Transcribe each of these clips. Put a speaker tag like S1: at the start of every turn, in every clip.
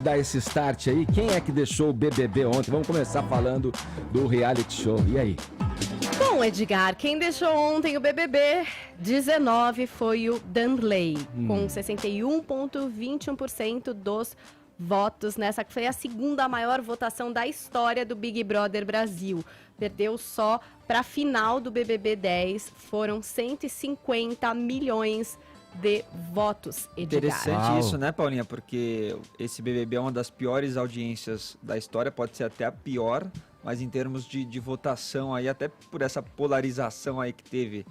S1: Dar esse start aí, quem é que deixou o BBB ontem? Vamos começar falando do reality show. E aí?
S2: Bom, Edgar, quem deixou ontem o BBB 19 foi o Danley, com 61,21% dos votos nessa que foi a segunda maior votação da história do Big Brother Brasil. Perdeu só para a final do BBB 10, foram 150 milhões de votos, Edgar.
S3: Interessante isso, né, Paulinha? Porque esse BBB é uma das piores audiências da história, pode ser até a pior, mas em termos de votação aí, até por essa polarização aí que teve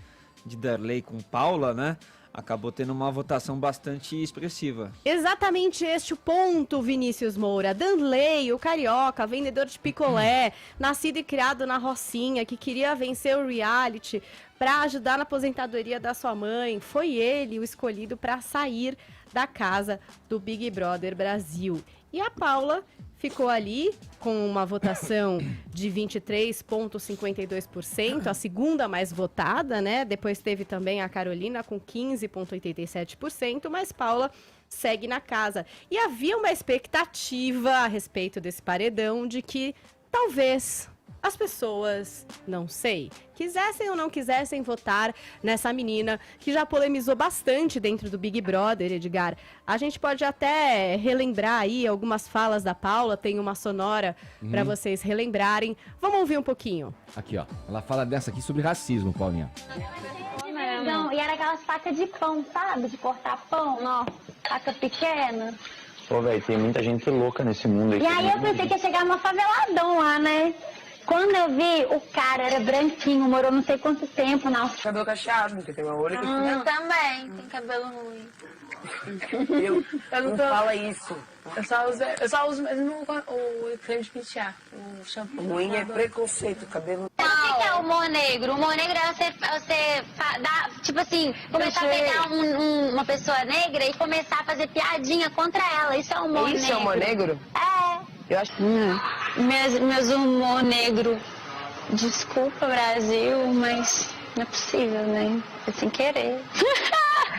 S3: de Darley com Paula, né? Acabou tendo uma votação bastante expressiva.
S2: Exatamente este o ponto, Vinícius Moura. Danley, o carioca, vendedor de picolé, nascido e criado na Rocinha, que queria vencer o reality para ajudar na aposentadoria da sua mãe. Foi ele o escolhido para sair da casa do Big Brother Brasil. E a Paula ficou ali com uma votação de 23,52%, a segunda mais votada, né? Depois teve também a Carolina com 15,87%, mas Paula segue na casa. E havia uma expectativa a respeito desse paredão de que talvez as pessoas, não sei, quisessem ou não quisessem votar nessa menina que já polemizou bastante dentro do Big Brother, Edgar. A gente pode até relembrar aí algumas falas da Paula, tem uma sonora para vocês relembrarem. Vamos ouvir um pouquinho.
S1: Aqui, ó. Ela fala dessa aqui sobre racismo, Paulinha.
S4: Não, e era aquelas facas de pão, sabe? De cortar pão, ó. Faca pequena.
S5: Pô, velho, tem muita gente louca nesse mundo aí.
S4: E aí eu pensei que ia chegar uma faveladão lá, né? Quando eu vi, o cara era branquinho, morou não sei quanto tempo na...
S6: Cabelo cacheado, porque tem uma olho que...
S7: Eu também, tem cabelo ruim.
S6: Eu
S7: não
S6: não
S7: tô-
S6: fala isso.
S7: Eu só uso mesmo o creme de pentear, o shampoo.
S6: Ruim é preconceito, cabelo...
S4: O que é humor negro? O humor negro é você dar, tipo assim, começar a pegar uma pessoa negra e começar a fazer piadinha contra ela. Isso é humor negro.
S6: Isso é humor negro?
S4: É.
S6: Eu acho que...
S4: Meus humor negro. Desculpa, Brasil, mas não é possível, né? É sem querer.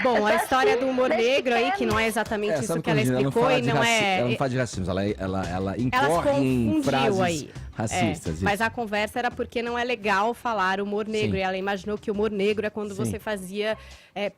S2: Bom, a história do humor negro aí, que não é exatamente isso que ela explicou e não é...
S1: Ela não fala de racismo, ela
S2: Ela se
S1: incorre em
S2: confundiu
S1: frases
S2: aí.
S1: racistas.
S2: Mas a conversa era porque não é legal falar humor negro.
S1: Sim.
S2: E ela imaginou que o humor negro é quando
S1: Sim.
S2: você fazia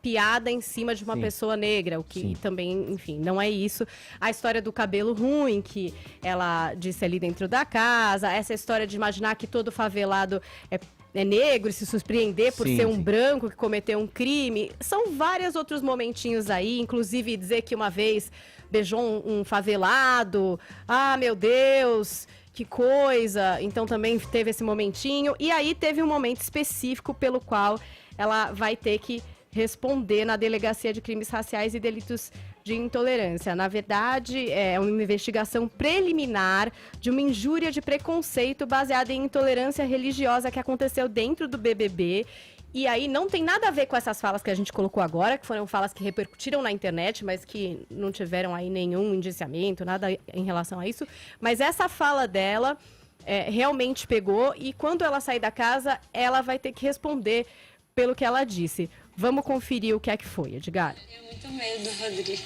S2: piada em cima de uma
S1: Sim.
S2: pessoa negra. O que
S1: Sim.
S2: também, enfim, não é isso. A história do cabelo ruim, que ela disse ali dentro da casa. Essa história de imaginar que todo favelado é negro e se surpreender por
S1: Sim,
S2: ser um
S1: sim.
S2: branco que cometeu um crime. São vários outros momentinhos aí, inclusive dizer que uma vez beijou um favelado. Ah, meu Deus, que coisa. Então também teve esse momentinho. E aí teve um momento específico pelo qual ela vai ter que responder na Delegacia de Crimes Raciais e Delitos de Intolerância. Na verdade, é uma investigação preliminar de uma injúria de preconceito baseada em intolerância religiosa que aconteceu dentro do BBB. E aí não tem nada a ver com essas falas que a gente colocou agora, que foram falas que repercutiram na internet, mas que não tiveram aí nenhum indiciamento, nada em relação a isso. Mas essa fala dela realmente pegou e quando ela sair da casa, ela vai ter que responder pelo que ela disse. Vamos conferir o que é que foi, Edgar.
S8: Eu tenho muito medo do Rodrigo.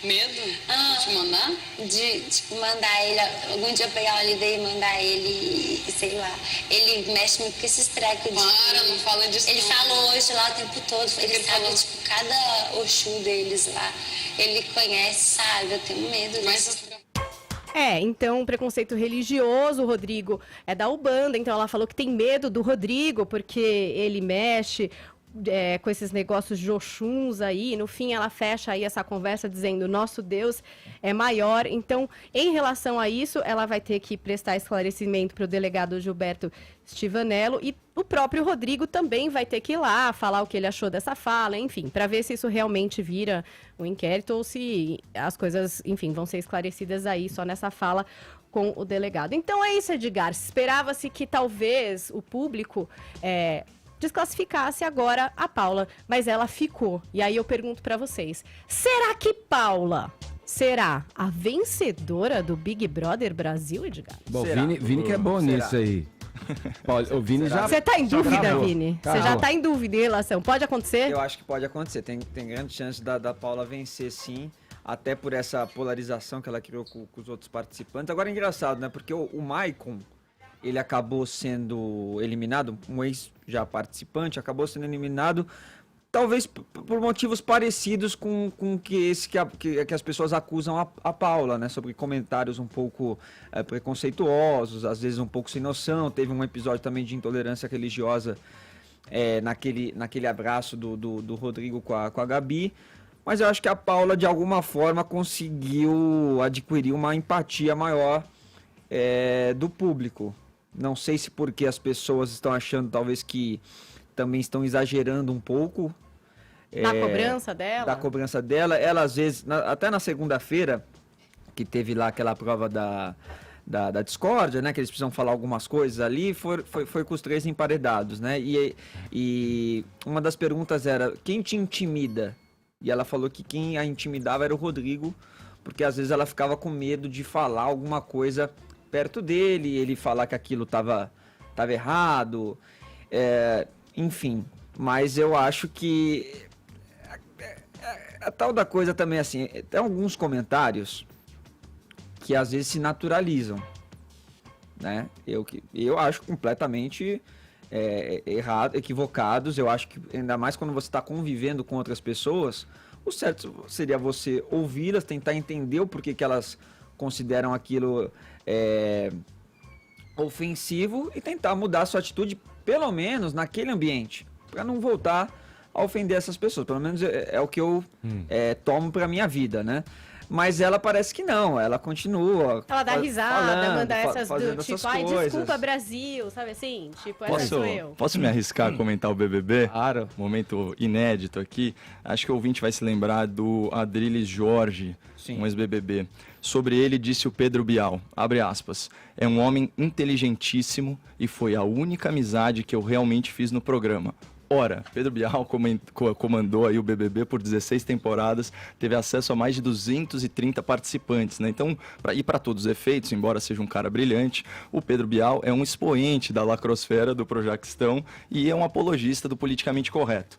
S8: Medo? De te mandar? De, tipo, mandar ele, algum dia pegar o líder e mandar ele, sei lá. Ele mexe muito com esses trecos de... Para, não fala disso. Ele falou hoje lá o tempo todo, ele sabe, tipo, cada Oxum deles lá. Ele conhece, sabe? Eu tenho medo disso.
S2: Então, preconceito religioso, o Rodrigo é da Umbanda, então ela falou que tem medo do Rodrigo, porque ele mexe com esses negócios de Oxuns aí, no fim ela fecha aí essa conversa dizendo, nosso Deus é maior, então, em relação a isso, ela vai ter que prestar esclarecimento para o delegado Gilberto Stivanello e o próprio Rodrigo também vai ter que ir lá falar o que ele achou dessa fala, enfim, para ver se isso realmente vira um inquérito ou se as coisas, enfim, vão ser esclarecidas aí só nessa fala com o delegado. Então é isso, Edgar, esperava-se que talvez o público desclassificasse agora a Paula, mas ela ficou. E aí eu pergunto pra vocês, será que Paula será a vencedora do Big Brother Brasil, Edgar?
S1: Bom,
S3: Será?
S1: Vini que é bom
S3: Será?
S1: nisso aí. Paulo, o Vini já...
S2: Você tá em dúvida,
S1: cravou.
S2: Vini? Você
S1: Cravou.
S2: já tá em dúvida em relação? Pode acontecer?
S3: Eu acho que pode acontecer, tem grande chance da Paula vencer sim. até por essa polarização que ela criou com os outros participantes. Agora é engraçado, né? Porque o Maicon, ele acabou sendo eliminado, um ex já participante, acabou sendo eliminado, talvez por motivos parecidos com que as pessoas acusam a Paula, né? Sobre comentários um pouco preconceituosos, às vezes um pouco sem noção. Teve um episódio também de intolerância religiosa naquele abraço do Rodrigo com a Gabi. Mas eu acho que a Paula, de alguma forma, conseguiu adquirir uma empatia maior do público. Não sei se porque as pessoas estão achando, talvez, que também estão exagerando um pouco.
S2: Da cobrança dela?
S3: Da cobrança dela. Ela, às vezes, até na segunda-feira, que teve lá aquela prova da discórdia, né? Que eles precisam falar algumas coisas ali, foi com os 3 emparedados, né? E uma das perguntas era, quem te intimida? E ela falou que quem a intimidava era o Rodrigo, porque às vezes ela ficava com medo de falar alguma coisa perto dele, ele falar que aquilo tava errado, enfim. Mas eu acho que a tal da coisa também, assim, tem alguns comentários que às vezes se naturalizam, né? Eu acho completamente errado, equivocados. Eu acho que, ainda mais quando você está convivendo com outras pessoas, o certo seria você ouvi-las, tentar entender o porquê que elas consideram aquilo ofensivo e tentar mudar a sua atitude, pelo menos naquele ambiente, para não voltar a ofender essas pessoas. Pelo menos é o que eu tomo para minha vida, né? Mas ela parece que não, ela continua.
S2: Ela dá risada, manda essas do tipo, ai,
S3: coisas.
S2: desculpa Brasil, sabe assim? Tipo, essa sou eu.
S9: Posso me arriscar a comentar o BBB?
S1: Claro.
S9: Momento inédito aqui. Acho que o ouvinte vai se lembrar do Adrilles Jorge, um ex-BBB. Sobre ele disse o Pedro Bial, abre aspas, é um homem inteligentíssimo e foi a única amizade que eu realmente fiz no programa. Ora, Pedro Bial comandou aí o BBB por 16 temporadas, teve acesso a mais de 230 participantes, né? Então, para todos os efeitos, embora seja um cara brilhante, o Pedro Bial é um expoente da lacrosfera do Projaquistão e é um apologista do politicamente correto.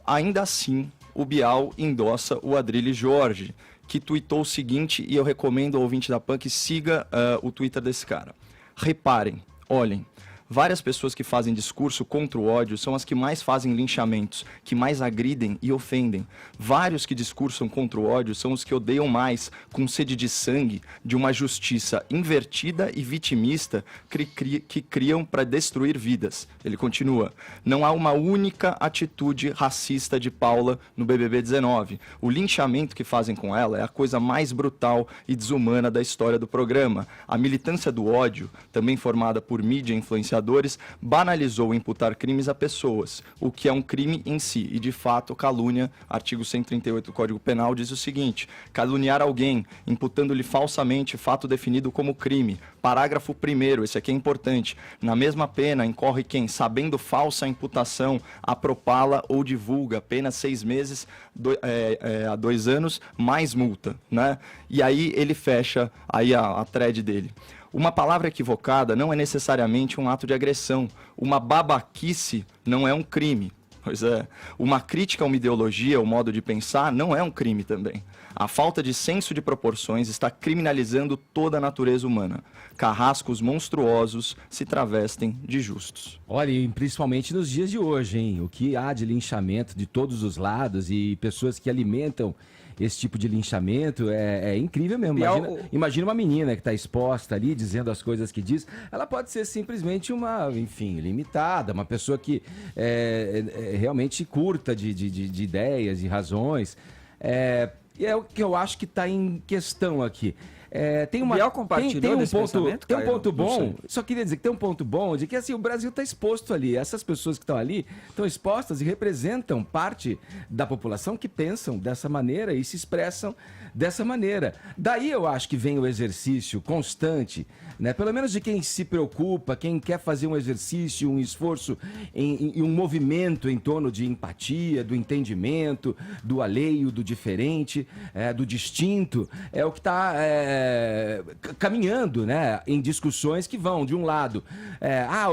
S9: Ainda assim, o Bial endossa o Adrilles Jorge, que tuitou o seguinte, e eu recomendo ao ouvinte da PAN que siga o Twitter desse cara. Reparem, olhem. Várias pessoas que fazem discurso contra o ódio são as que mais fazem linchamentos, que mais agridem e ofendem. Vários que discursam contra o ódio são os que odeiam mais, com sede de sangue, de uma justiça invertida e vitimista que criam para destruir vidas. Ele continua, não há uma única atitude racista de Paula no BBB 19. O linchamento que fazem com ela é a coisa mais brutal e desumana da história do programa. A militância do ódio, também formada por mídia influenciadora, banalizou imputar crimes a pessoas, o que é um crime em si, e de fato calúnia, artigo 138 do Código Penal diz o seguinte, caluniar alguém, imputando-lhe falsamente fato definido como crime, parágrafo 1º, esse aqui é importante, na mesma pena incorre quem, sabendo falsa imputação, apropala ou divulga, pena 6 meses a 2 anos, mais multa, né? E aí ele fecha aí a thread dele. Uma palavra equivocada não é necessariamente um ato de agressão. Uma babaquice não é um crime. Pois é. Uma crítica a uma ideologia, ou modo de pensar, não é um crime também. A falta de senso de proporções está criminalizando toda a natureza humana. Carrascos monstruosos se travestem de justos.
S1: Olha, e principalmente nos dias de hoje, hein? O que há de linchamento de todos os lados e pessoas que alimentam esse tipo de linchamento é incrível mesmo. Imagina uma menina que está exposta ali, dizendo as coisas que diz. Ela pode ser simplesmente uma, enfim, limitada, uma pessoa que realmente curta de ideias e razões. E é o que eu acho que está em questão aqui. Tem um ponto bom, só queria dizer que tem um ponto bom de que assim, o Brasil está exposto ali, essas pessoas que estão ali estão expostas e representam parte da população que pensam dessa maneira e se expressam dessa maneira. Daí eu acho que vem o exercício constante, né? Pelo menos de quem se preocupa, quem quer fazer um exercício, um esforço em um movimento em torno de empatia, do entendimento, do alheio, do diferente, do distinto, é o que está caminhando, né, em discussões que vão, de um lado,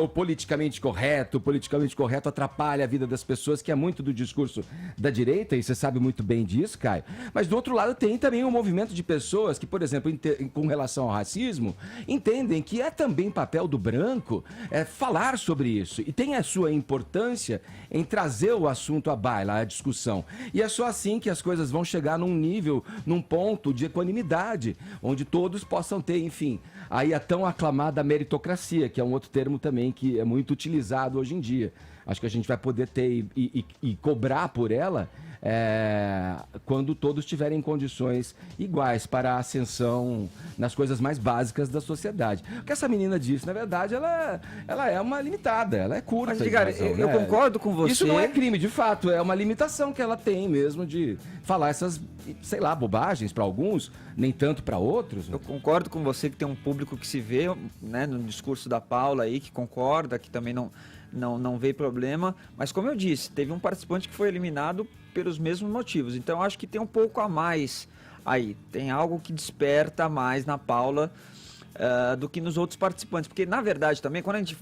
S1: o politicamente correto atrapalha a vida das pessoas, que é muito do discurso da direita, e você sabe muito bem disso, Caio. Mas do outro lado tem também um movimento de pessoas que, por exemplo, com relação ao racismo, entendem que é também papel do branco falar sobre isso, e tem a sua importância em trazer o assunto à baila, à discussão. E é só assim que as coisas vão chegar num nível, num ponto de equanimidade, onde todos possam ter, enfim, aí a tão aclamada meritocracia, que é um outro termo também que é muito utilizado hoje em dia. Acho que a gente vai poder ter e cobrar por ela quando todos tiverem condições iguais para a ascensão nas coisas mais básicas da sociedade. O que essa menina disse, na verdade, ela é uma limitada, ela é curta.
S3: Mas, cara, eu concordo com você.
S1: Isso não é crime, de fato, é uma limitação que ela tem mesmo de falar essas, sei lá, bobagens para alguns, nem tanto para outros.
S3: Eu concordo com você que tem um público que se vê, né, no discurso da Paula aí, que concorda, que também não vê problema, mas como eu disse, teve um participante que foi eliminado pelos mesmos motivos, então eu acho que tem um pouco a mais aí, tem algo que desperta mais na Paula do que nos outros participantes, porque na verdade também, quando a gente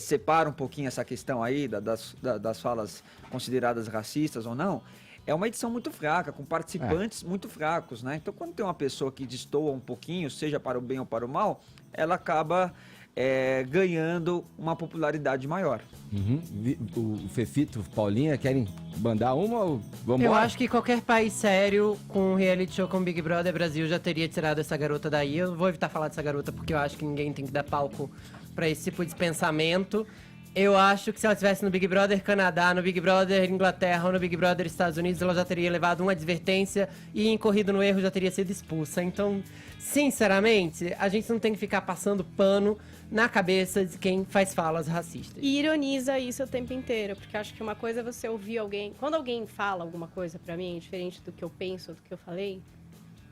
S3: separa um pouquinho essa questão aí das falas consideradas racistas ou não, é uma edição muito fraca, com participantes muito fracos, né? Então quando tem uma pessoa que destoa um pouquinho, seja para o bem ou para o mal, ela acaba ganhando uma popularidade maior.
S1: O Fefito, Paulinha, querem mandar uma ou vamos
S10: Eu
S1: embora?
S10: acho que qualquer país sério com um reality show como Big Brother Brasil já teria tirado essa garota daí. Eu vou evitar falar dessa garota porque eu acho que ninguém tem que dar palco pra esse tipo de pensamento. Eu acho que se ela estivesse no Big Brother Canadá, no Big Brother Inglaterra ou no Big Brother Estados Unidos, ela já teria levado uma advertência e, incorrido no erro, já teria sido expulsa. Então, sinceramente, a gente não tem que ficar passando pano na cabeça de quem faz falas racistas.
S2: E ironiza isso o tempo inteiro, porque acho que uma coisa é você ouvir alguém... Quando alguém fala alguma coisa pra mim, diferente do que eu penso, do que eu falei,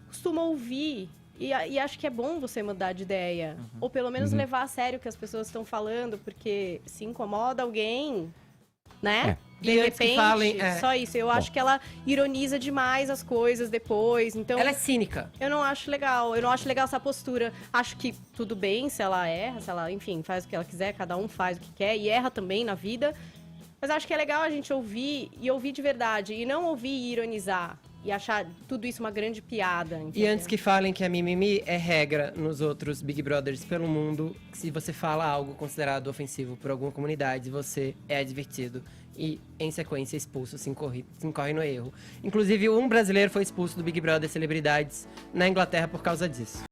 S2: costumo ouvir... E acho que é bom você mudar de ideia. Ou pelo menos levar a sério o que as pessoas estão falando, porque se incomoda alguém, né? De
S10: E antes que
S2: repente,
S10: falem,
S2: só isso. Eu acho que ela ironiza demais as coisas depois. Então,
S10: Ela é cínica.
S2: eu não acho legal. Eu não acho legal essa postura. Acho que tudo bem se ela erra, se ela, enfim, faz o que ela quiser, cada um faz o que quer e erra também na vida. Mas acho que é legal a gente ouvir e ouvir de verdade. E não ouvir e ironizar. E achar tudo isso uma grande piada. Entendeu?
S10: E antes que falem que a mimimi é regra nos outros Big Brothers pelo mundo, se você fala algo considerado ofensivo por alguma comunidade, você é advertido e, em sequência, expulso, se incorre no erro. Inclusive, um brasileiro foi expulso do Big Brother Celebridades na Inglaterra por causa disso.